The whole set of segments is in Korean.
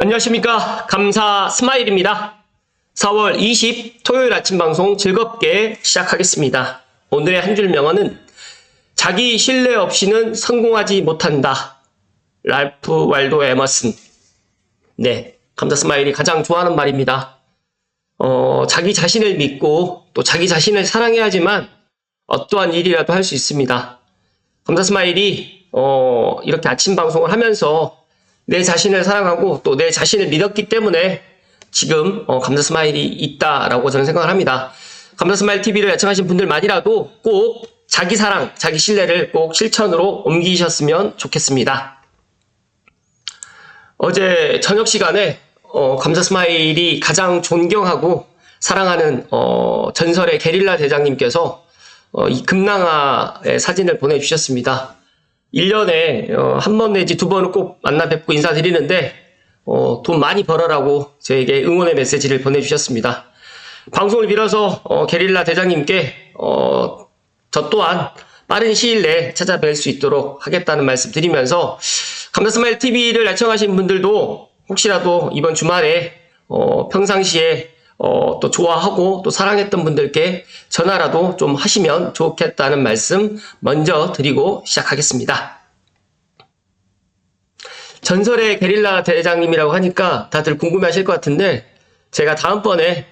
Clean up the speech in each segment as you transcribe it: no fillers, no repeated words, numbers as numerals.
안녕하십니까. 감사 스마일입니다. 4월 20 토요일 아침 방송 즐겁게 시작하겠습니다. 오늘의 한 줄 명언은 자기 신뢰 없이는 성공하지 못한다. 랄프 왈도 에머슨. 네, 감사 스마일이 가장 좋아하는 말입니다. 자기 자신을 믿고 또 자기 자신을 사랑해야지만 어떠한 일이라도 할 수 있습니다. 감사 스마일이 이렇게 아침 방송을 하면서 내 자신을 사랑하고 또 내 자신을 믿었기 때문에 지금 감사 스마일이 있다라고 저는 생각을 합니다. 감사 스마일 TV를 애청하신 분들만이라도 꼭 자기 사랑, 자기 신뢰를 꼭 실천으로 옮기셨으면 좋겠습니다. 어제 저녁 시간에 감사 스마일이 가장 존경하고 사랑하는 전설의 게릴라 대장님께서 이 금낭아의 사진을 보내주셨습니다. 1년에 한 번 내지 두 번은 꼭 만나 뵙고 인사드리는데 돈 많이 벌어라고 저에게 응원의 메시지를 보내주셨습니다. 방송을 빌어서 게릴라 대장님께 저 또한 빠른 시일 내에 찾아뵐 수 있도록 하겠다는 말씀 드리면서 감사 스마일 TV를 애청하신 분들도 혹시라도 이번 주말에 평상시에 또 좋아하고 또 사랑했던 분들께 전화라도 좀 하시면 좋겠다는 말씀 먼저 드리고 시작하겠습니다. 전설의 게릴라 대장님이라고 하니까 다들 궁금해하실 것 같은데 제가 다음번에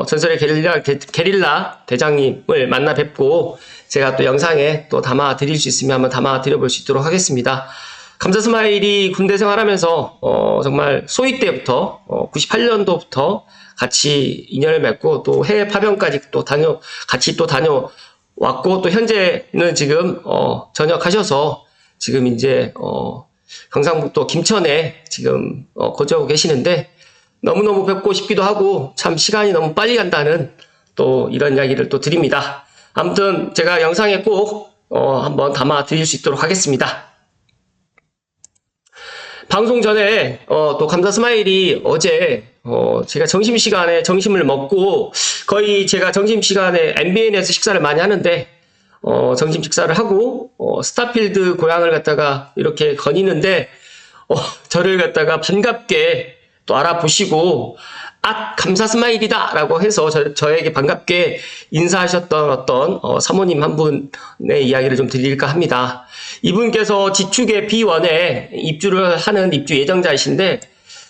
전설의 게릴라 대장님을 만나 뵙고 제가 또 영상에 또 담아 드릴 수 있으면 한번 담아 드려 볼 수 있도록 하겠습니다. 감사 스마일이 군대 생활하면서 정말 소위 때부터 98년도부터 같이 인연을 맺고 또 해외 파병까지 또 같이 또 다녀왔고 또 현재는 지금 전역하셔서 지금 이제 경상북도 김천에 지금 거주하고 계시는데 너무너무 뵙고 싶기도 하고 참 시간이 너무 빨리 간다는 또 이런 이야기를 또 드립니다. 아무튼 제가 영상에 꼭 한번 담아 드릴 수 있도록 하겠습니다. 방송 전에 또 감사 스마일이 어제 제가 점심시간에 점심을 먹고 거의 제가 점심시간에 MBN에서 식사를 많이 하는데 점심 식사를 하고 스타필드 고향을 갖다가 이렇게 거니는데 저를 갖다가 반갑게 또 알아보시고 감사 스마일이다 라고 해서 저에게 반갑게 인사하셨던 어떤 사모님 한 분의 이야기를 좀 드릴까 합니다. 이분께서 지축의 B1에 입주를 하는 입주 예정자이신데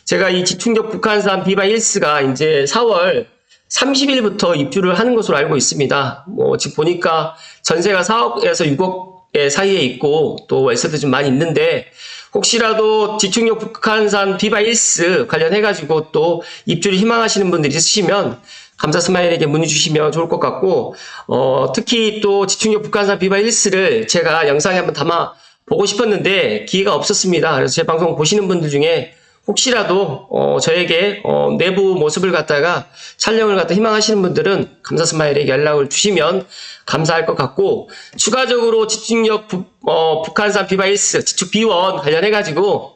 제가 이 지축역 북한산 비바1스가 이제 4월 30일부터 입주를 하는 것으로 알고 있습니다. 지금 보니까 전세가 4억에서 6억 사이에 있고 또 월세도 좀 많이 있는데 혹시라도 지축역 북한산 비바1스 관련해가지고 또 입주를 희망하시는 분들이 있으시면 감사 스마일에게 문의 주시면 좋을 것 같고 특히 또 지축역 북한산 비바1스를 제가 영상에 한번 담아 보고 싶었는데 기회가 없었습니다. 그래서 제 방송 보시는 분들 중에 혹시라도 저에게 내부 모습을 갖다가 촬영을 갖다 희망하시는 분들은 감사 스마일에게 연락을 주시면 감사할 것 같고 추가적으로 지축역 북한산 비바1스 지축 B1 관련해가지고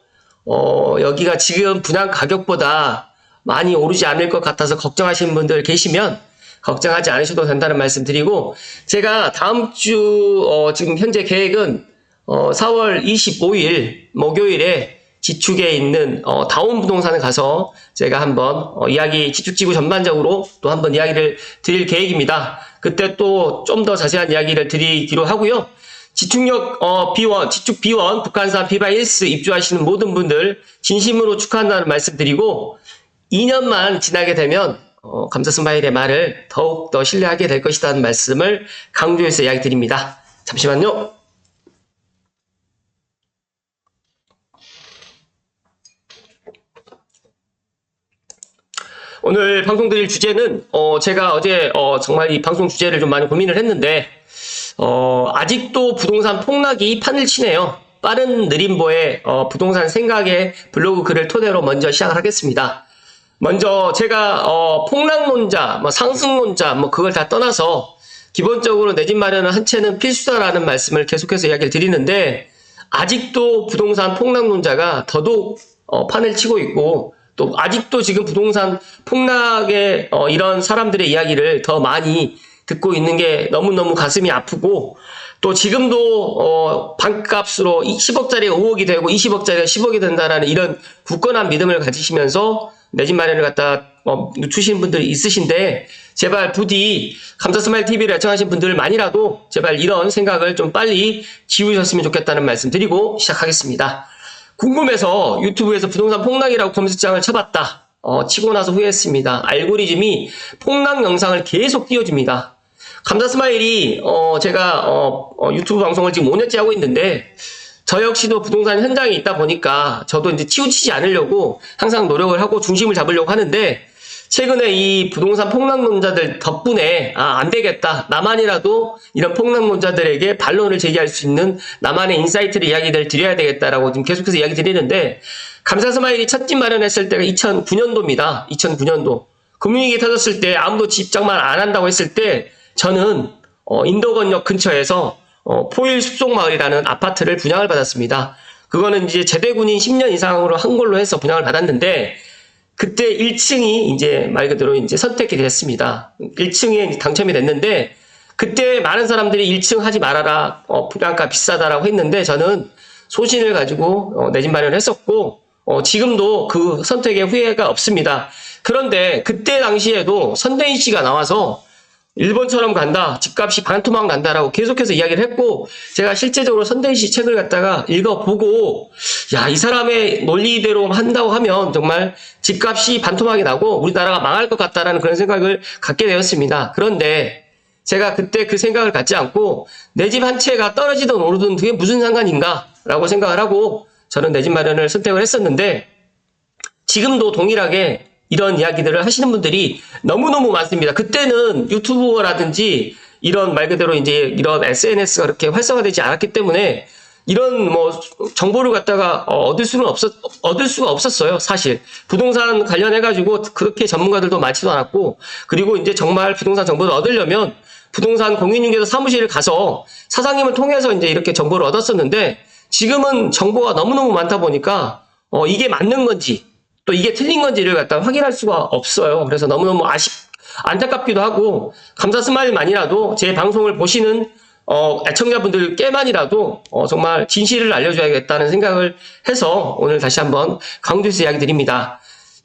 여기가 지금 분양 가격보다 많이 오르지 않을 것 같아서 걱정하시는 분들 계시면 걱정하지 않으셔도 된다는 말씀 드리고 제가 다음 주 지금 현재 계획은 4월 25일 목요일에 지축에 있는 다운 부동산에 가서 제가 한번 지축지구 전반적으로 또 한번 이야기를 드릴 계획입니다. 그때 또 좀 더 자세한 이야기를 드리기로 하고요. 지축역 B1, 지축 B1 북한산 비바1스 입주하시는 모든 분들 진심으로 축하한다는 말씀 드리고 2년만 지나게 되면 감사 스마일의 말을 더욱 더 신뢰하게 될 것이라는 말씀을 강조해서 이야기 드립니다. 잠시만요. 오늘 방송 드릴 주제는 제가 어제 정말 이 방송 주제를 좀 많이 고민을 했는데 아직도 부동산 폭락이 판을 치네요. 빠른 느림보의 부동산 생각의 블로그 글을 토대로 먼저 시작을 하겠습니다. 먼저 제가 폭락론자, 상승론자 그걸 다 떠나서 기본적으로 내 집 마련은 한 채는 필수다라는 말씀을 계속해서 이야기를 드리는데 아직도 부동산 폭락론자가 더더욱 판을 치고 있고 또 아직도 지금 부동산 폭락의 이런 사람들의 이야기를 더 많이 듣고 있는 게 너무너무 가슴이 아프고 또 지금도 반값으로 10억짜리가 5억이 되고 20억짜리가 10억이 된다라는 이런 굳건한 믿음을 가지시면서 내 집 마련을 갖다 늦추시는 분들이 있으신데 제발 부디 감사스마일 TV를 애청하신 분들만이라도 제발 이런 생각을 좀 빨리 지우셨으면 좋겠다는 말씀 드리고 시작하겠습니다. 궁금해서 유튜브에서 부동산 폭락이라고 검색창을 쳐봤다. 치고 나서 후회했습니다. 알고리즘이 폭락 영상을 계속 띄워줍니다. 감사스마일이 제가 유튜브 방송을 지금 5년째 하고 있는데 저 역시도 부동산 현장에 있다 보니까 저도 이제 치우치지 않으려고 항상 노력을 하고 중심을 잡으려고 하는데 최근에 이 부동산 폭락론자들 덕분에 안 되겠다. 나만이라도 이런 폭락론자들에게 반론을 제기할 수 있는 나만의 인사이트를 이야기를 드려야 되겠다라고 지금 계속해서 이야기 드리는데 감사스마일이 첫 집 마련했을 때가 2009년도입니다. 2009년도. 금융위기 터졌을 때 아무도 집 장만 안 한다고 했을 때 저는 인도건역 근처에서 포일 숲속마을이라는 아파트를 분양을 받았습니다. 그거는 이제 제대군인 10년 이상으로 한 걸로 해서 분양을 받았는데 그때 1층이 이제 말 그대로 이제 선택이 됐습니다. 1층에 당첨이 됐는데 그때 많은 사람들이 1층 하지 말아라. 분양가 비싸다라고 했는데 저는 소신을 가지고 내 집 마련을 했었고 지금도 그 선택에 후회가 없습니다. 그런데 그때 당시에도 선대인 씨가 나와서 일본처럼 간다, 집값이 반토막 난다라고 계속해서 이야기를 했고 제가 실제적으로 선대인 씨 책을 갖다가 읽어보고 야, 이 사람의 논리대로 한다고 하면 정말 집값이 반토막이 나고 우리나라가 망할 것 같다라는 그런 생각을 갖게 되었습니다. 그런데 제가 그때 그 생각을 갖지 않고 내 집 한 채가 떨어지든 오르든 그게 무슨 상관인가 라고 생각을 하고 저는 내 집 마련을 선택을 했었는데 지금도 동일하게 이런 이야기들을 하시는 분들이 너무너무 많습니다. 그때는 유튜브라든지 이런 말 그대로 이제 이런 SNS가 그렇게 활성화되지 않았기 때문에 이런 뭐 정보를 갖다가 얻을 수가 없었어요. 사실 부동산 관련해가지고 그렇게 전문가들도 많지도 않았고 그리고 이제 정말 부동산 정보를 얻으려면 부동산 공인중개사 사무실을 가서 사장님을 통해서 이제 이렇게 정보를 얻었었는데 지금은 정보가 너무너무 많다 보니까 이게 맞는 건지 또 이게 틀린 건지를 갖다 확인할 수가 없어요. 그래서 너무너무 안타깝기도 하고 감사스마일만이라도 제 방송을 보시는 애청자분들께만이라도 정말 진실을 알려줘야겠다는 생각을 해서 오늘 다시 한번 강조해서 이야기 드립니다.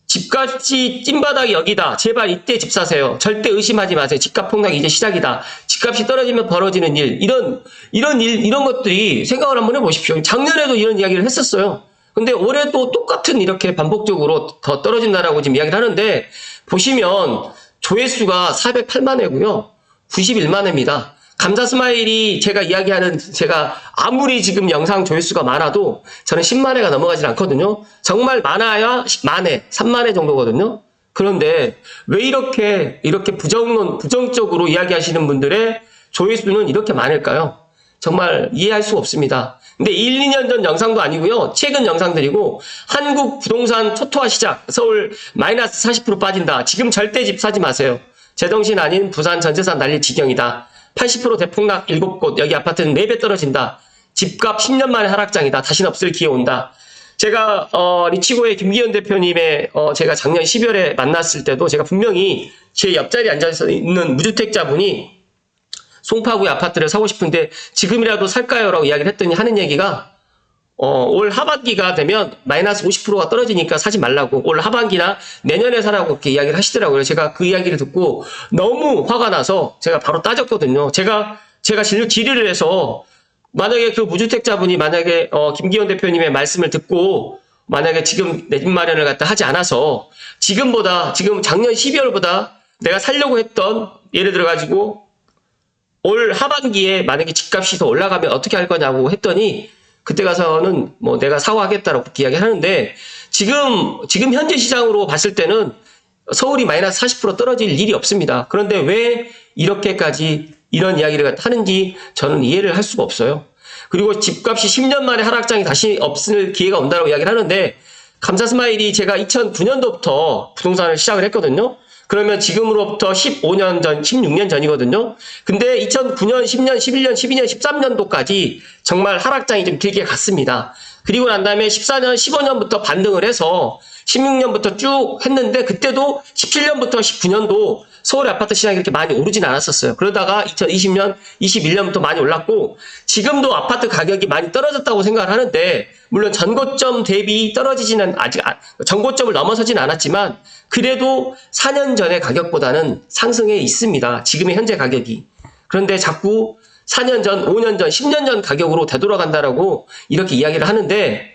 집값이 찐바닥이 여기다. 제발 이때 집 사세요. 절대 의심하지 마세요. 집값 폭락이 이제 시작이다. 집값이 떨어지면 벌어지는 일. 이런 것들이 생각을 한번 해보십시오. 작년에도 이런 이야기를 했었어요. 근데 올해도 똑같은 이렇게 반복적으로 더 떨어진다라고 지금 이야기를 하는데 보시면 조회수가 408만 회고요. 91만 회입니다. 감사스마일이 제가 아무리 지금 영상 조회수가 많아도 저는 10만 회가 넘어가질 않거든요. 정말 많아야 10만 회, 3만 회 정도거든요. 그런데 왜 이렇게 부정적으로 이야기하시는 분들의 조회수는 이렇게 많을까요? 정말 이해할 수가 없습니다. 근데 1, 2년 전 영상도 아니고요. 최근 영상들이고 한국 부동산 초토화 시작. 서울 마이너스 40% 빠진다. 지금 절대 집 사지 마세요. 제정신 아닌 부산 전재산 날릴 지경이다. 80% 대폭락 7곳. 여기 아파트는 4배 떨어진다. 집값 10년 만에 하락장이다. 다시는 없을 기회 온다. 제가 리치고의 김기현 대표님의 제가 작년 12월에 만났을 때도 제가 분명히 제 옆자리에 앉아서 있는 무주택자분이 송파구의 아파트를 사고 싶은데 지금이라도 살까요? 라고 이야기를 했더니 하는 얘기가 올 하반기가 되면 마이너스 50%가 떨어지니까 사지 말라고 올 하반기나 내년에 사라고 그렇게 이야기를 하시더라고요. 제가 그 이야기를 듣고 너무 화가 나서 제가 바로 따졌거든요. 제가 질의를 해서 만약에 그 무주택자분이 만약에 김기현 대표님의 말씀을 듣고 만약에 지금 내 집 마련을 갖다 하지 않아서 지금 작년 12월보다 내가 살려고 했던 예를 들어 가지고 올 하반기에 만약에 집값이 더 올라가면 어떻게 할 거냐고 했더니 그때 가서는 뭐 내가 사과하겠다라고 그렇게 이야기하는데 지금 현재 시장으로 봤을 때는 서울이 마이너스 40% 떨어질 일이 없습니다. 그런데 왜 이렇게까지 이런 이야기를 하는지 저는 이해를 할 수가 없어요. 그리고 집값이 10년 만에 하락장이 다시 없을 기회가 온다고 이야기를 하는데 감사스마일이 제가 2009년도부터 부동산을 시작을 했거든요. 그러면 지금으로부터 15년 전, 16년 전이거든요. 근데 2009년, 10년, 11년, 12년, 13년도까지 정말 하락장이 좀 길게 갔습니다. 그리고 난 다음에 14년, 15년부터 반등을 해서 16년부터 쭉 했는데 그때도 17년부터 19년도 서울의 아파트 시장이 그렇게 많이 오르진 않았었어요. 그러다가 2020년, 21년부터 많이 올랐고 지금도 아파트 가격이 많이 떨어졌다고 생각을 하는데 물론 전고점 대비 떨어지지는 아직 전고점을 넘어서진 않았지만 그래도 4년 전의 가격보다는 상승해 있습니다. 지금의 현재 가격이. 그런데 자꾸 4년 전, 5년 전, 10년 전 가격으로 되돌아간다라고 이렇게 이야기를 하는데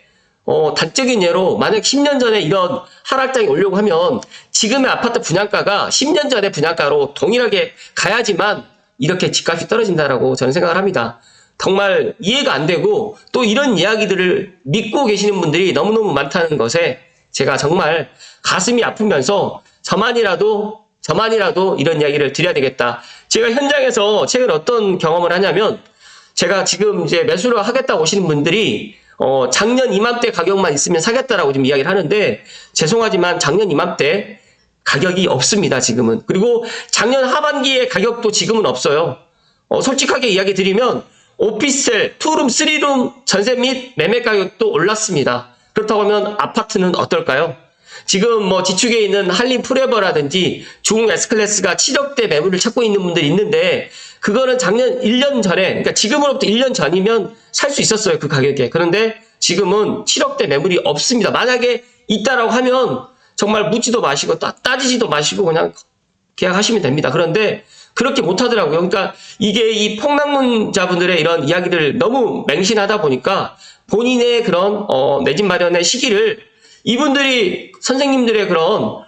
단적인 예로 만약 10년 전에 이런 하락장이 오려고 하면 지금의 아파트 분양가가 10년 전의 분양가로 동일하게 가야지만 이렇게 집값이 떨어진다라고 저는 생각을 합니다. 정말 이해가 안 되고 또 이런 이야기들을 믿고 계시는 분들이 너무너무 많다는 것에 제가 정말 가슴이 아프면서 저만이라도 이런 이야기를 드려야 되겠다. 제가 현장에서 최근 어떤 경험을 하냐면 제가 지금 이제 매수를 하겠다고 오시는 분들이 작년 이맘때 가격만 있으면 사겠다라고 지금 이야기를 하는데 죄송하지만 작년 이맘때 가격이 없습니다, 지금은. 그리고 작년 하반기에 가격도 지금은 없어요. 솔직하게 이야기 드리면 오피스텔, 투룸, 쓰리룸 전세 및 매매 가격도 올랐습니다. 그렇다고 하면 아파트는 어떨까요? 지금 뭐 지축에 있는 한림 프레버라든지 중흥 S클래스가 7억대 매물을 찾고 있는 분들이 있는데 그거는 작년 1년 전에, 그러니까 지금으로부터 1년 전이면 살 수 있었어요, 그 가격에. 그런데 지금은 7억대 매물이 없습니다. 만약에 있다라고 하면 정말 묻지도 마시고 따지지도 마시고 그냥 계약하시면 됩니다. 그런데 그렇게 못하더라고요. 그러니까 이게 이 폭락론자분들의 이런 이야기를 너무 맹신하다 보니까 본인의 그런 내 집 마련의 시기를 이분들이 선생님들의 그런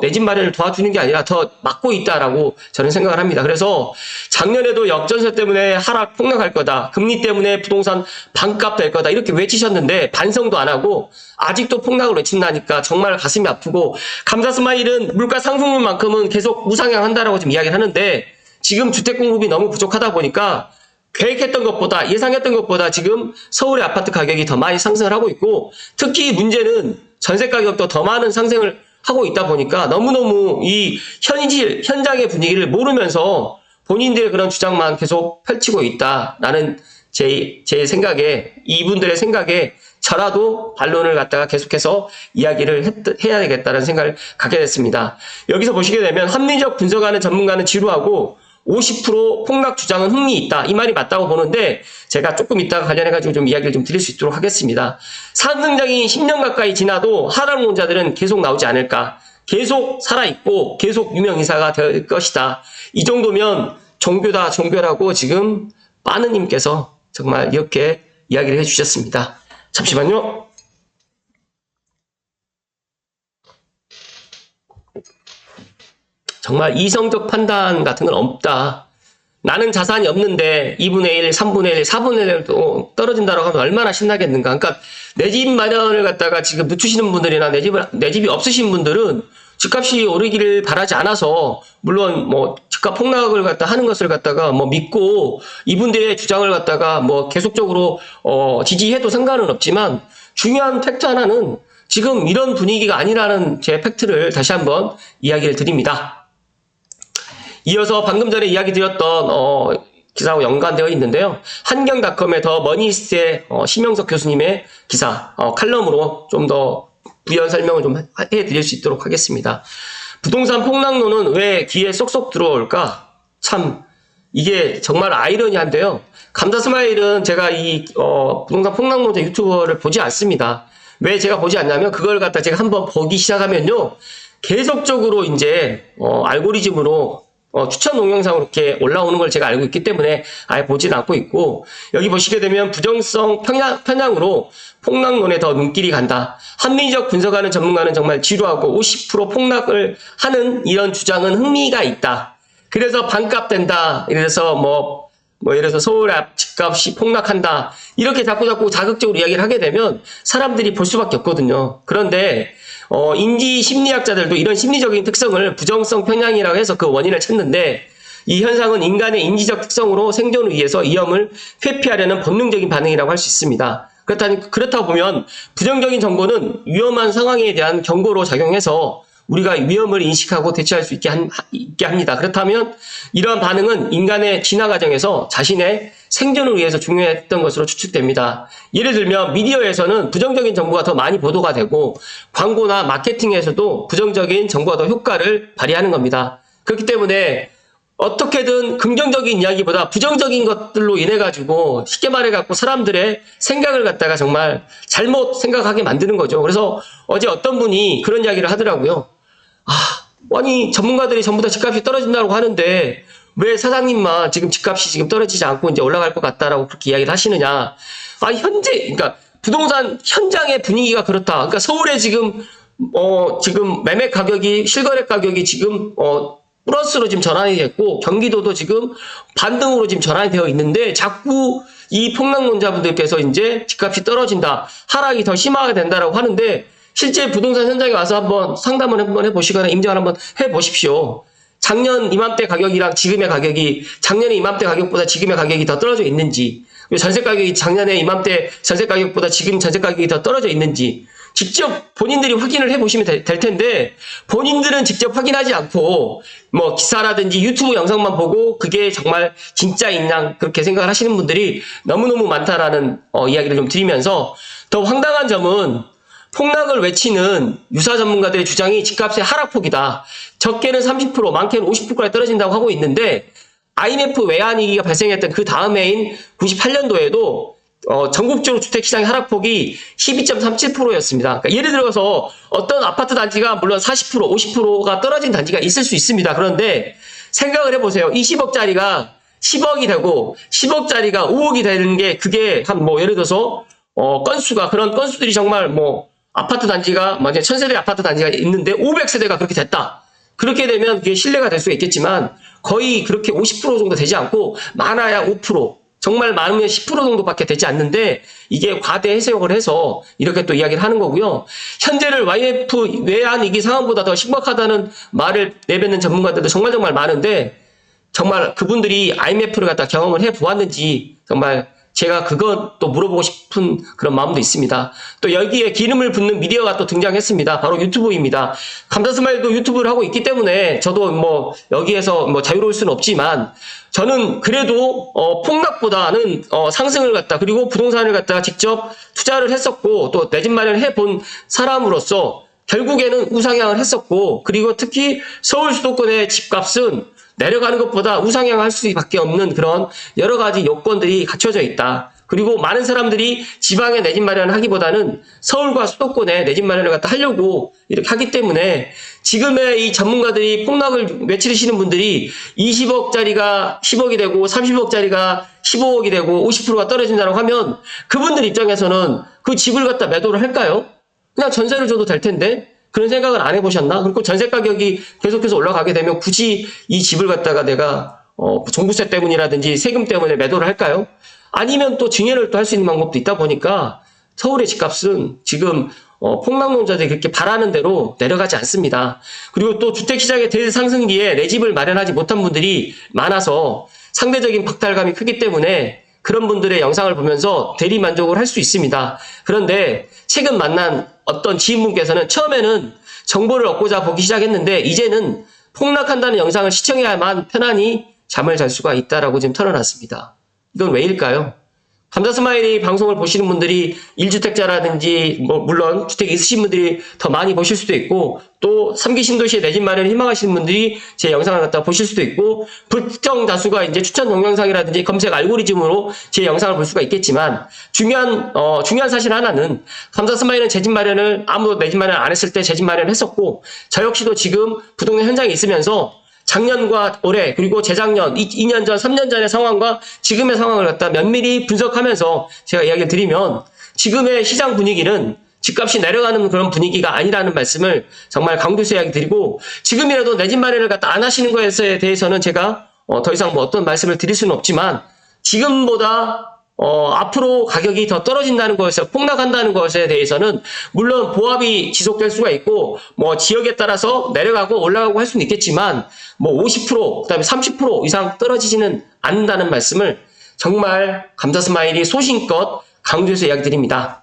내 집 마련을 도와주는 게 아니라 더 막고 있다라고 저는 생각을 합니다. 그래서 작년에도 역전세 때문에 하락 폭락할 거다. 금리 때문에 부동산 반값 될 거다. 이렇게 외치셨는데 반성도 안 하고 아직도 폭락을 외친다니까 정말 가슴이 아프고 감사 스마일은 물가 상승률만큼은 계속 우상향한다라고 지금 이야기를 하는데 지금 주택 공급이 너무 부족하다 보니까 계획했던 것보다 예상했던 것보다 지금 서울의 아파트 가격이 더 많이 상승을 하고 있고 특히 문제는 전세 가격도 더 많은 상승을 하고 있다 보니까 너무너무 이 현장의 분위기를 모르면서 본인들의 그런 주장만 계속 펼치고 있다라는 제 생각에 이분들의 생각에 저라도 반론을 갖다가 계속해서 이야기를 해야 되겠다는 생각을 갖게 됐습니다. 여기서 보시게 되면 합리적 분석하는 전문가는 지루하고 50% 폭락 주장은 흥미 있다. 이 말이 맞다고 보는데 제가 조금 이따가 관련해가지고 좀 이야기를 좀 드릴 수 있도록 하겠습니다. 상승장이 10년 가까이 지나도 하락론자들은 계속 나오지 않을까. 계속 살아있고 계속 유명인사가 될 것이다. 이 정도면 종교다 종교라고 지금 빠느님께서 정말 이렇게 이야기를 해주셨습니다. 잠시만요. 정말 이성적 판단 같은 건 없다. 나는 자산이 없는데 2분의 1, 3분의 1, 4분의 1도 떨어진다고 하면 얼마나 신나겠는가. 그러니까 내 집 마련을 갖다가 지금 늦추시는 분들이나 내 집이 없으신 분들은 집값이 오르기를 바라지 않아서 물론 뭐 집값 폭락을 갖다 하는 것을 갖다가 뭐 믿고 이분들의 주장을 갖다가 뭐 계속적으로 지지해도 상관은 없지만 중요한 팩트 하나는 지금 이런 분위기가 아니라는 제 팩트를 다시 한번 이야기를 드립니다. 이어서 방금 전에 이야기 드렸던 기사하고 연관되어 있는데요. 한경닷컴의 더 머니스트의 심영석 교수님의 기사 칼럼으로 좀 더 부연 설명을 좀 해드릴 수 있도록 하겠습니다. 부동산 폭락론은 왜 귀에 쏙쏙 들어올까? 참 이게 정말 아이러니한데요. 감자 스마일은 제가 이 부동산 폭락론자 유튜버를 보지 않습니다. 왜 제가 보지 않냐면 그걸 갖다 제가 한번 보기 시작하면요. 계속적으로 이제 알고리즘으로 추천 동영상으로 이렇게 올라오는 걸 제가 알고 있기 때문에 아예 보지는 않고 있고 여기 보시게 되면 부정성 편향으로 폭락론에 더 눈길이 간다. 합리적 분석하는 전문가는 정말 지루하고 50% 폭락을 하는 이런 주장은 흥미가 있다. 그래서 반값 된다. 이래서 뭐 예를 들어서 서울 앞 집값이 폭락한다. 이렇게 자꾸 자극적으로 이야기를 하게 되면 사람들이 볼 수밖에 없거든요. 그런데 인지 심리학자들도 이런 심리적인 특성을 부정성 편향이라고 해서 그 원인을 찾는데 이 현상은 인간의 인지적 특성으로 생존을 위해서 위험을 회피하려는 본능적인 반응이라고 할 수 있습니다. 그렇다고 보면 부정적인 정보는 위험한 상황에 대한 경고로 작용해서 우리가 위험을 인식하고 대처할 수 있게 합니다. 그렇다면 이러한 반응은 인간의 진화 과정에서 자신의 생존을 위해서 중요했던 것으로 추측됩니다. 예를 들면 미디어에서는 부정적인 정보가 더 많이 보도가 되고 광고나 마케팅에서도 부정적인 정보가 더 효과를 발휘하는 겁니다. 그렇기 때문에 어떻게든 긍정적인 이야기보다 부정적인 것들로 인해 가지고 쉽게 말해 갖고 사람들의 생각을 갖다가 정말 잘못 생각하게 만드는 거죠. 그래서 어제 어떤 분이 그런 이야기를 하더라고요. 아니 전문가들이 전부 다 집값이 떨어진다고 하는데 왜 사장님만 지금 집값이 지금 떨어지지 않고 이제 올라갈 것 같다라고 그렇게 이야기를 하시느냐. 그러니까 부동산 현장의 분위기가 그렇다. 그러니까 서울에 지금 매매 가격이 실거래 가격이 지금 플러스로 지금 전환이 됐고 경기도도 지금 반등으로 지금 전환이 되어 있는데 자꾸 이 폭락론자분들께서 이제 집값이 떨어진다, 하락이 더 심하게 된다라고 하는데 실제 부동산 현장에 와서 한번 상담을 한번 해보시거나 임장을 한번 해보십시오. 작년 이맘때 가격이랑 지금의 가격이 작년에 이맘때 가격보다 지금의 가격이 더 떨어져 있는지, 전세 가격이 작년에 이맘때 전세 가격보다 지금 전세 가격이 더 떨어져 있는지 직접 본인들이 확인을 해보시면 될 텐데 본인들은 직접 확인하지 않고 뭐 기사라든지 유튜브 영상만 보고 그게 정말 진짜인 양 그렇게 생각을 하시는 분들이 너무너무 많다라는 이야기를 좀 드리면서 더 황당한 점은 폭락을 외치는 유사 전문가들의 주장이 집값의 하락폭이다. 적게는 30%, 많게는 50%까지 떨어진다고 하고 있는데 IMF 외환위기가 발생했던 그 다음 해인 98년도에도 전국적으로 주택시장의 하락폭이 12.37%였습니다. 그러니까 예를 들어서 어떤 아파트 단지가 물론 40%, 50%가 떨어진 단지가 있을 수 있습니다. 그런데 생각을 해보세요. 20억짜리가 10억이 되고 10억짜리가 5억이 되는 게 그게 한 예를 들어서 건수가 그런 건수들이 정말 아파트 단지가 만약에 1000세대 아파트 단지가 있는데 500세대가 그렇게 됐다. 그렇게 되면 그게 신뢰가 될 수가 있겠지만 거의 그렇게 50% 정도 되지 않고 많아야 5%, 정말 많으면 10% 정도밖에 되지 않는데 이게 과대 해석을 해서 이렇게 또 이야기를 하는 거고요. 현재를 YF 외환위기 상황보다 더 심각하다는 말을 내뱉는 전문가들도 정말 많은데 정말 그분들이 IMF를 갖다 경험을 해보았는지 정말 제가 그것도 물어보고 싶은 그런 마음도 있습니다. 또 여기에 기름을 붓는 미디어가 또 등장했습니다. 바로 유튜브입니다. 감사스마일도 유튜브를 하고 있기 때문에 저도 여기에서 자유로울 수는 없지만 저는 그래도 폭락보다는 상승을 갖다 그리고 부동산을 갖다가 직접 투자를 했었고 또 내 집 마련을 해본 사람으로서 결국에는 우상향을 했었고 그리고 특히 서울 수도권의 집값은 내려가는 것보다 우상향할 수밖에 없는 그런 여러 가지 요건들이 갖춰져 있다. 그리고 많은 사람들이 지방에 내 집 마련을 하기보다는 서울과 수도권에 내 집 마련을 갖다 하려고 이렇게 하기 때문에 지금의 이 전문가들이 폭락을 외치시는 분들이 20억짜리가 10억이 되고 30억짜리가 15억이 되고 50%가 떨어진다고 하면 그분들 입장에서는 그 집을 갖다 매도를 할까요? 그냥 전세를 줘도 될 텐데 그런 생각을 안 해보셨나? 그리고 전세 가격이 계속해서 올라가게 되면 굳이 이 집을 갖다가 내가 종부세 때문이라든지 세금 때문에 매도를 할까요? 아니면 또 증여를 또 할 수 있는 방법도 있다 보니까 서울의 집값은 지금 폭락론자들이 그렇게 바라는 대로 내려가지 않습니다. 그리고 또 주택시장의 대상승기에 내 집을 마련하지 못한 분들이 많아서 상대적인 박탈감이 크기 때문에 그런 분들의 영상을 보면서 대리만족을 할 수 있습니다. 그런데 최근 만난 어떤 지인분께서는 처음에는 정보를 얻고자 보기 시작했는데 이제는 폭락한다는 영상을 시청해야만 편안히 잠을 잘 수가 있다라고 지금 털어놨습니다. 이건 왜일까요? 감사스마일이 방송을 보시는 분들이 1주택자라든지 물론 주택이 있으신 분들이 더 많이 보실 수도 있고 또 3기 신도시에 내 집 마련을 희망하시는 분들이 제 영상을 갖다 보실 수도 있고 불특정 다수가 이제 추천 동영상이라든지 검색 알고리즘으로 제 영상을 볼 수가 있겠지만 중요한 사실 하나는 감사스마일은 제 집 마련을 아무도 내 집 마련 안 했을 때 제 집 마련을 했었고 저 역시도 지금 부동산 현장에 있으면서 작년과 올해 그리고 재작년 2년 전 3년 전의 상황과 지금의 상황을 갖다 면밀히 분석하면서 제가 이야기를 드리면 지금의 시장 분위기는 집값이 내려가는 그런 분위기가 아니라는 말씀을 정말 강조해서 이야기 드리고 지금이라도 내 집 마련을 갖다 안 하시는 것에 대해서는 제가 더 이상 어떤 말씀을 드릴 수는 없지만 지금보다 앞으로 가격이 더 떨어진다는 것에 폭락한다는 것에 대해서는 물론 보합이 지속될 수가 있고 지역에 따라서 내려가고 올라가고 할 수는 있겠지만 50% 그다음에 30% 이상 떨어지지는 않는다는 말씀을 정말 감사스마일이 소신껏 강조해서 이야기 드립니다.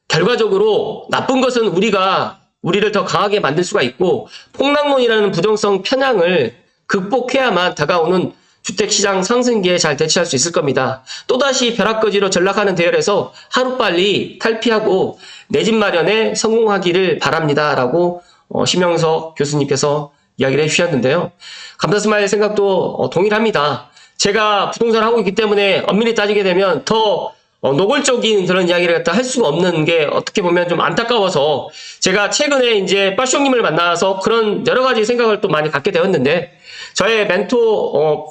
결과적으로 나쁜 것은 우리가 우리를 더 강하게 만들 수가 있고 폭락론이라는 부정성 편향을 극복해야만 다가오는 주택시장 상승기에 잘 대처할 수 있을 겁니다. 또다시 벼락거지로 전락하는 대열에서 하루빨리 탈피하고 내 집 마련에 성공하기를 바랍니다. 라고 심영석 교수님께서 이야기를 해주셨는데요. 감사스마일 생각도 동일합니다. 제가 부동산을 하고 있기 때문에 엄밀히 따지게 되면 더 노골적인 그런 이야기를 갖다 할 수가 없는 게 어떻게 보면 좀 안타까워서 제가 최근에 이제 빠쇼님을 만나서 그런 여러 가지 생각을 또 많이 갖게 되었는데 저의 멘토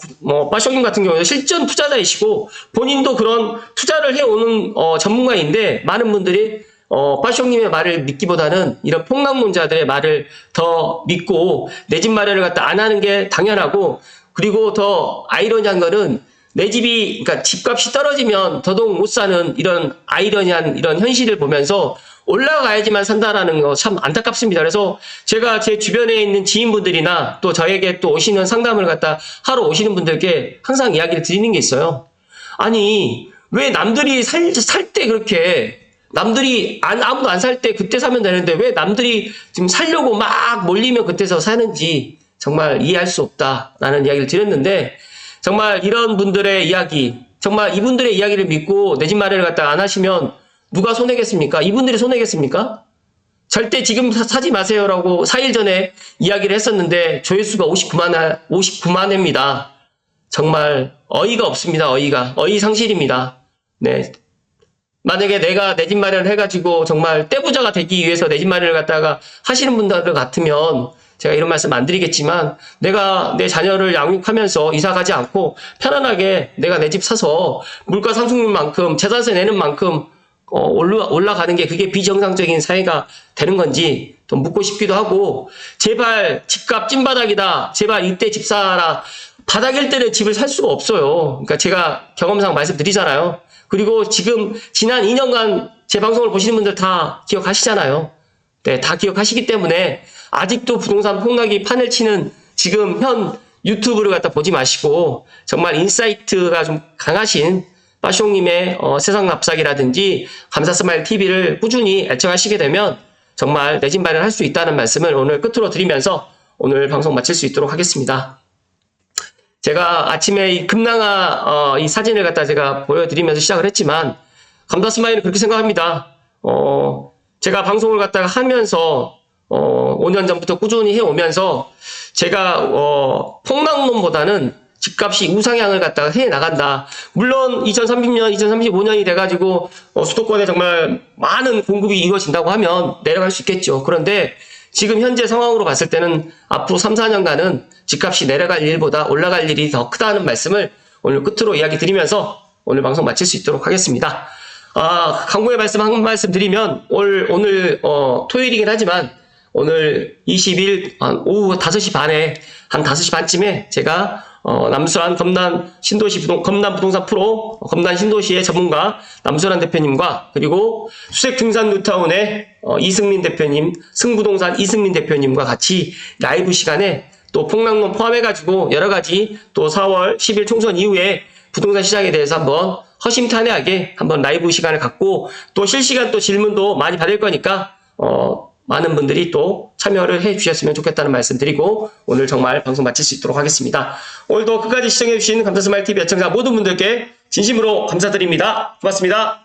빠쇼님 같은 경우는 실전 투자자이시고 본인도 그런 투자를 해오는 전문가인데 많은 분들이 빠쇼님의 말을 믿기보다는 이런 폭락론자들의 말을 더 믿고 내 집 마련을 갖다 안 하는 게 당연하고 그리고 더 아이러니한 거는 내 집이, 그러니까 집값이 떨어지면 더더욱 못 사는 이런 아이러니한 이런 현실을 보면서 올라가야지만 산다라는 거 참 안타깝습니다. 그래서 제가 제 주변에 있는 지인분들이나 또 저에게 또 오시는 상담을 갖다 하러 오시는 분들께 항상 이야기를 드리는 게 있어요. 아니, 왜 남들이 살 때 그렇게 남들이 아무도 안 살 때 그때 사면 되는데 왜 남들이 지금 살려고 막 몰리면 그때서 사는지 정말 이해할 수 없다라는 이야기를 드렸는데 정말 이런 분들의 이야기, 정말 이분들의 이야기를 믿고 내 집 마련을 갖다 안 하시면 누가 손해겠습니까? 이분들이 손해겠습니까? 절대 지금 사지 마세요라고 4일 전에 이야기를 했었는데 조회수가 59만 회입니다. 정말 어이가 없습니다. 어이상실입니다. 네. 만약에 내가 내 집 마련을 해가지고 정말 떼부자가 되기 위해서 내 집 마련을 갖다가 하시는 분들 같으면 제가 이런 말씀 안 드리겠지만 내가 내 자녀를 양육하면서 이사 가지 않고 편안하게 내가 내 집 사서 물가 상승률만큼 재산세 내는 만큼 올라가는 게 그게 비정상적인 사회가 되는 건지 또 묻고 싶기도 하고 제발 집값 찐바닥이다. 제발 이때 집 사라. 바닥일 때는 집을 살 수가 없어요. 그러니까 제가 경험상 말씀드리잖아요. 그리고 지금 지난 2년간 제 방송을 보시는 분들 다 기억하시잖아요. 네, 다 기억하시기 때문에 아직도 부동산 폭락이 판을 치는 지금 현 유튜브를 갖다 보지 마시고 정말 인사이트가 좀 강하신 빠숑님의 세상 납작이라든지 감사스마일 TV를 꾸준히 애청하시게 되면 정말 내 집 마련할 수 있다는 말씀을 오늘 끝으로 드리면서 오늘 방송 마칠 수 있도록 하겠습니다. 제가 아침에 이 금낭아 이 사진을 갖다 제가 보여드리면서 시작을 했지만 감사스마일은 그렇게 생각합니다. 제가 방송을 갖다가 하면서 5년 전부터 꾸준히 해오면서 제가 폭락론보다는 집값이 우상향을 갖다가 해 나간다. 물론 2030년, 2035년이 돼가지고 수도권에 정말 많은 공급이 이루어진다고 하면 내려갈 수 있겠죠. 그런데 지금 현재 상황으로 봤을 때는 앞으로 3, 4년간은 집값이 내려갈 일보다 올라갈 일이 더 크다는 말씀을 오늘 끝으로 이야기 드리면서 오늘 방송 마칠 수 있도록 하겠습니다. 강구의 말씀 한 말씀 드리면 오늘 토요일이긴 하지만 오늘 20일 오후 5시 반에 한 5시 반쯤에 제가 남수란 검단 부동산 프로 검단 신도시의 전문가 남수란 대표님과 그리고 수색 등산 뉴타운의 이승민 대표님, 승부동산 이승민 대표님과 같이 라이브 시간에 또 폭락론 포함해가지고 여러 가지 또 4월 10일 총선 이후에 부동산 시장에 대해서 한번 허심탄회하게 한번 라이브 시간을 갖고 또 실시간 또 질문도 많이 받을 거니까 많은 분들이 또 참여를 해 주셨으면 좋겠다는 말씀 드리고 오늘 정말 방송 마칠 수 있도록 하겠습니다. 오늘도 끝까지 시청해 주신 감사스마일 TV 애청자 모든 분들께 진심으로 감사드립니다. 고맙습니다.